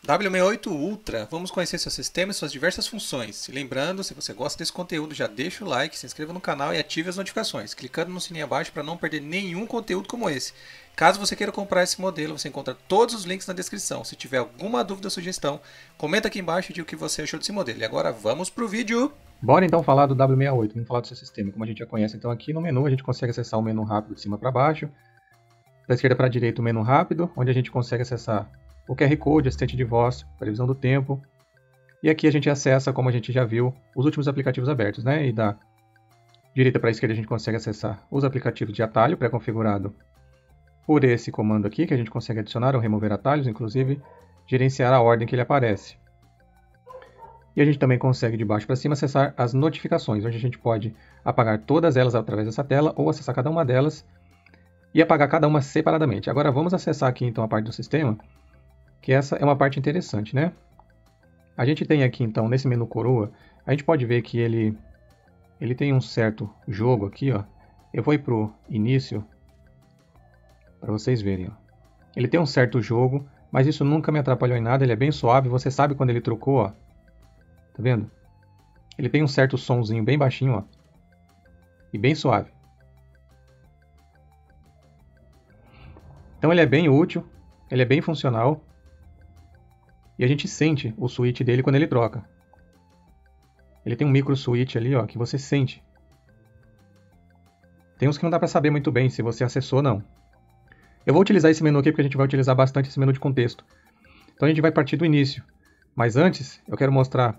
W68 Ultra, vamos conhecer seu sistema e suas diversas funções. E lembrando, se você gosta desse conteúdo, já deixa o like, se inscreva no canal e ative as notificações, clicando no sininho abaixo para não perder nenhum conteúdo como esse. Caso você queira comprar esse modelo, você encontra todos os links na descrição. Se tiver alguma dúvida ou sugestão, comenta aqui embaixo e diga o que você achou desse modelo. E agora vamos pro vídeo! Bora então falar do W68, vamos falar do seu sistema, como a gente já conhece. Então aqui no menu a gente consegue acessar o menu rápido de cima para baixo, da esquerda para a direita o menu rápido, onde a gente consegue acessar o QR Code, assistente de voz, previsão do tempo. E aqui a gente acessa, como a gente já viu, os últimos aplicativos abertos, né? E da direita para a esquerda a gente consegue acessar os aplicativos de atalho pré-configurado por esse comando aqui, que a gente consegue adicionar ou remover atalhos, inclusive gerenciar a ordem que ele aparece. E a gente também consegue, de baixo para cima, acessar as notificações, onde a gente pode apagar todas elas através dessa tela ou acessar cada uma delas e apagar cada uma separadamente. Agora vamos acessar aqui então a parte do sistema, que essa é uma parte interessante, né? A gente tem aqui então, nesse menu coroa, a gente pode ver que ele tem um certo jogo aqui, ó. Eu vou ir pro início para vocês verem, ó. Ele tem um certo jogo, mas isso nunca me atrapalhou em nada, ele é bem suave, você sabe quando ele trocou, ó. Tá vendo? Ele tem um certo sonzinho bem baixinho, ó. E bem suave. Então ele é bem útil, ele é bem funcional. E a gente sente o switch dele quando ele troca. Ele tem um micro switch ali, ó, que você sente. Tem uns que não dá para saber muito bem se você acessou ou não. Eu vou utilizar esse menu aqui porque a gente vai utilizar bastante esse menu de contexto. Então a gente vai partir do início. Mas antes, eu quero mostrar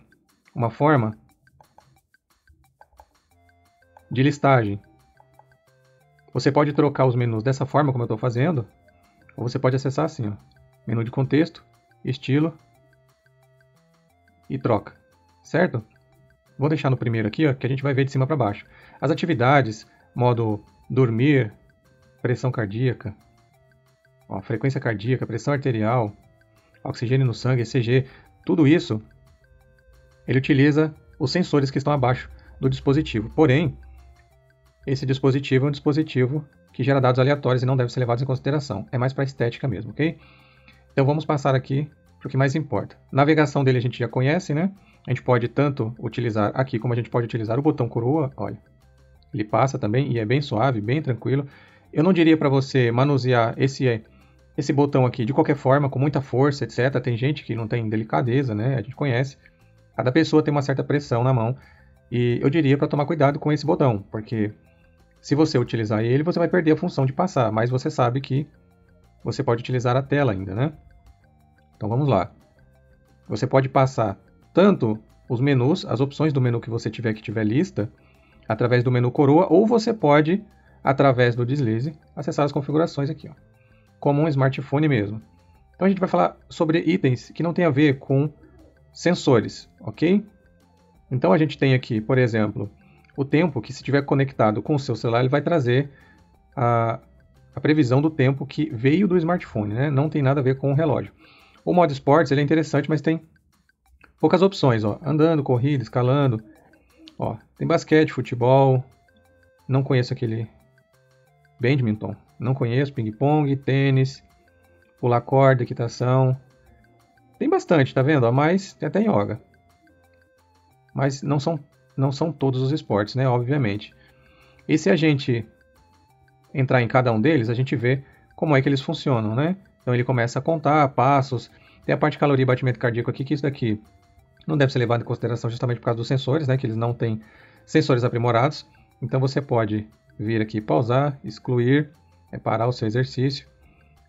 uma forma de listagem. Você pode trocar os menus dessa forma, como eu estou fazendo, ou você pode acessar assim, ó, menu de contexto, estilo e troca, certo? Vou deixar no primeiro aqui, ó, que a gente vai ver de cima para baixo. As atividades, modo dormir, pressão cardíaca, ó, frequência cardíaca, pressão arterial, oxigênio no sangue, ECG, tudo isso ele utiliza os sensores que estão abaixo do dispositivo. Porém, esse dispositivo é um dispositivo que gera dados aleatórios e não deve ser levado em consideração. É mais para estética mesmo, ok? Então vamos passar aqui para o que mais importa. Navegação dele a gente já conhece, né? A gente pode tanto utilizar aqui como a gente pode utilizar o botão coroa. Olha, ele passa também e é bem suave, bem tranquilo. Eu não diria para você manusear esse botão aqui de qualquer forma, com muita força, etc. Tem gente que não tem delicadeza, né? A gente conhece. Cada pessoa tem uma certa pressão na mão. E eu diria para tomar cuidado com esse botão, porque se você utilizar ele, você vai perder a função de passar. Mas você sabe que você pode utilizar a tela ainda, né? Então vamos lá. Você pode passar tanto os menus, as opções do menu que você tiver que tiver lista, através do menu coroa, ou você pode, através do deslize, acessar as configurações aqui, ó, como um smartphone mesmo. Então a gente vai falar sobre itens que não tem a ver com sensores, ok? Então a gente tem aqui, por exemplo, o tempo que se estiver conectado com o seu celular, ele vai trazer a previsão do tempo que veio do smartphone, né? Não tem nada a ver com o relógio. O modo esportes ele é interessante, mas tem poucas opções, ó. Andando, corrida, escalando, ó. Tem basquete, futebol, não conheço aquele badminton, não conheço, ping-pong, tênis, pular corda, equitação. Tem bastante, tá vendo? Mas tem até yoga. Mas não são todos os esportes, né? Obviamente. E se a gente entrar em cada um deles, a gente vê como é que eles funcionam, né? Então ele começa a contar passos, tem a parte de caloria e batimento cardíaco aqui, que isso daqui não deve ser levado em consideração justamente por causa dos sensores, né? Que eles não têm sensores aprimorados. Então você pode vir aqui pausar, excluir, parar o seu exercício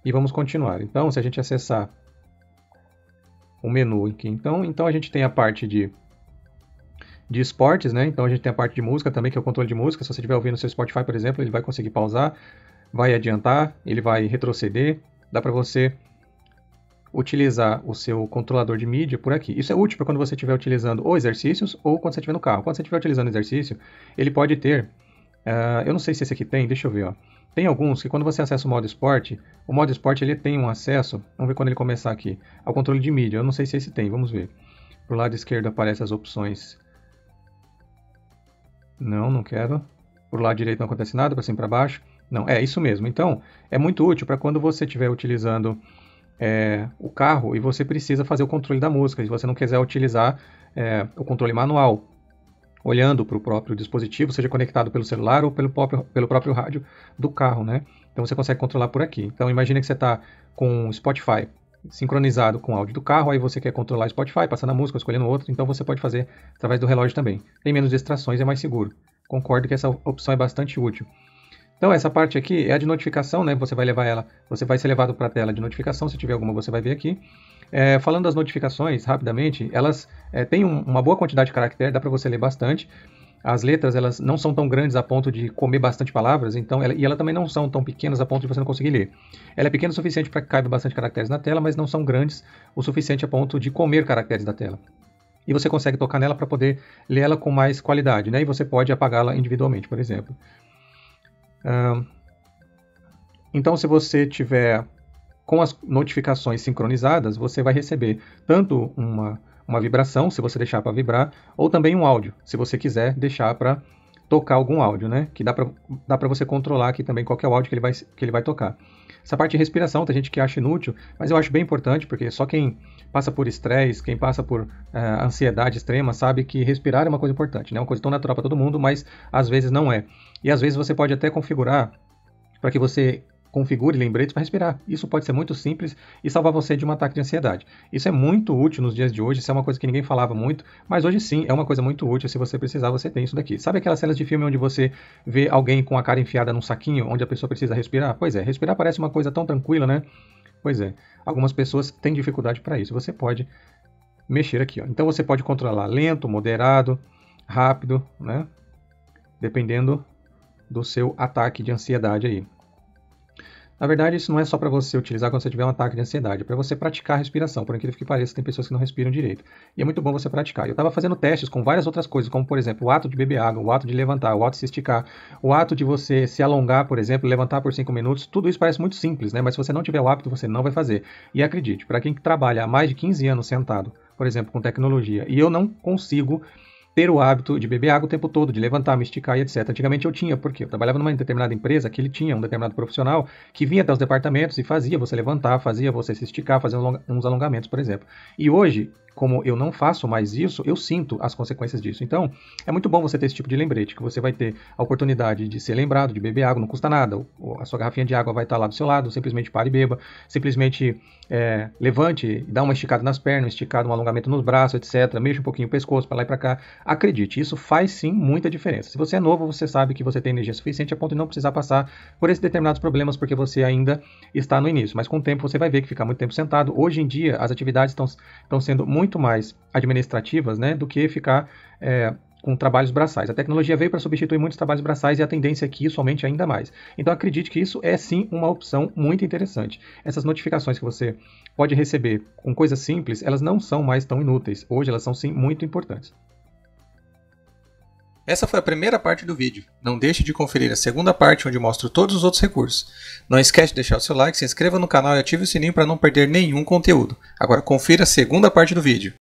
e vamos continuar. Então se a gente acessar o menu aqui, então a gente tem a parte de esportes, né? Então a gente tem a parte de música também, que é o controle de música. Se você estiver ouvindo o seu Spotify, por exemplo, ele vai conseguir pausar, vai adiantar, ele vai retroceder. Dá para você utilizar o seu controlador de mídia por aqui. Isso é útil para quando você estiver utilizando ou exercícios ou quando você estiver no carro. Quando você estiver utilizando exercício, ele pode ter, eu não sei se esse aqui tem, deixa eu ver, ó. Tem alguns que quando você acessa o modo esporte ele tem um acesso, vamos ver quando ele começar aqui, ao controle de mídia. Eu não sei se esse tem, vamos ver. Pro lado esquerdo aparecem as opções. Não quero. Pro lado direito não acontece nada, para cima e para baixo. Não, é isso mesmo. Então, é muito útil para quando você estiver utilizando o carro e você precisa fazer o controle da música, se você não quiser utilizar o controle manual, olhando para o próprio dispositivo, seja conectado pelo celular ou pelo próprio rádio do carro, né? Então você consegue controlar por aqui. Então imagine que você está com o Spotify sincronizado com o áudio do carro, aí você quer controlar o Spotify, passando a música, escolhendo outro, então você pode fazer através do relógio também. Tem menos distrações, é mais seguro. Concordo que essa opção é bastante útil. Então essa parte aqui é a de notificação, né? Você vai ser levado para a tela de notificação, se tiver alguma você vai ver aqui. Falando das notificações, rapidamente, elas têm uma boa quantidade de caractere, dá para você ler bastante. As letras elas não são tão grandes a ponto de comer bastante palavras, então e elas também não são tão pequenas a ponto de você não conseguir ler. Ela é pequena o suficiente para que caiba bastante caracteres na tela, mas não são grandes o suficiente a ponto de comer caracteres da tela. E você consegue tocar nela para poder ler ela com mais qualidade, né? E você pode apagá-la individualmente, por exemplo. Então, se você tiver com as notificações sincronizadas, você vai receber tanto uma vibração, se você deixar para vibrar, ou também um áudio, se você quiser deixar para tocar algum áudio, né? Que dá para você controlar aqui também qual que é o áudio que ele vai tocar. Essa parte de respiração, tem gente que acha inútil, mas eu acho bem importante, porque só quem passa por estresse, quem passa por ansiedade extrema, sabe que respirar é uma coisa importante, né? É uma coisa tão natural para todo mundo, mas às vezes não é. E às vezes você pode até configurar para que você configure lembretes para respirar. Isso pode ser muito simples e salvar você de um ataque de ansiedade. Isso é muito útil nos dias de hoje, isso é uma coisa que ninguém falava muito, mas hoje sim é uma coisa muito útil. Se você precisar, você tem isso daqui. Sabe aquelas cenas de filme onde você vê alguém com a cara enfiada num saquinho, onde a pessoa precisa respirar? Pois é, respirar parece uma coisa tão tranquila, né? Pois é, algumas pessoas têm dificuldade para isso. Você pode mexer aqui, ó. Então você pode controlar lento, moderado, rápido, né? Dependendo do seu ataque de ansiedade aí. Na verdade, isso não é só para você utilizar quando você tiver um ataque de ansiedade, é para você praticar a respiração. Por incrível que pareça, tem pessoas que não respiram direito. E é muito bom você praticar. Eu estava fazendo testes com várias outras coisas, como, por exemplo, o ato de beber água, o ato de levantar, o ato de se esticar, o ato de você se alongar, por exemplo, levantar por 5 minutos. Tudo isso parece muito simples, né? Mas se você não tiver o hábito, você não vai fazer. E acredite, para quem trabalha há mais de 15 anos sentado, por exemplo, com tecnologia, e eu não consigo ter o hábito de beber água o tempo todo, de levantar, me esticar e etc. Antigamente eu tinha, porque eu trabalhava numa determinada empresa que ele tinha um determinado profissional que vinha até os departamentos e fazia você levantar, fazia você se esticar, fazia uns alongamentos, por exemplo. E hoje, como eu não faço mais isso, eu sinto as consequências disso. Então, é muito bom você ter esse tipo de lembrete, que você vai ter a oportunidade de ser lembrado, de beber água, não custa nada. A sua garrafinha de água vai estar lá do seu lado, simplesmente pare e beba, simplesmente levante, dá uma esticada nas pernas, esticada, um alongamento nos braços, etc. Mexa um pouquinho o pescoço para lá e para cá. Acredite, isso faz sim muita diferença. Se você é novo, você sabe que você tem energia suficiente a ponto de não precisar passar por esses determinados problemas, porque você ainda está no início. Mas com o tempo você vai ver que ficar muito tempo sentado. Hoje em dia, as atividades estão sendo muito mais administrativas, né, do que ficar com trabalhos braçais. A tecnologia veio para substituir muitos trabalhos braçais e a tendência é que isso aumente ainda mais. Então acredite que isso é sim uma opção muito interessante. Essas notificações que você pode receber com coisas simples, elas não são mais tão inúteis. Hoje elas são sim muito importantes. Essa foi a primeira parte do vídeo. Não deixe de conferir a segunda parte, onde mostro todos os outros recursos. Não esquece de deixar o seu like, se inscreva no canal e ative o sininho para não perder nenhum conteúdo. Agora confira a segunda parte do vídeo.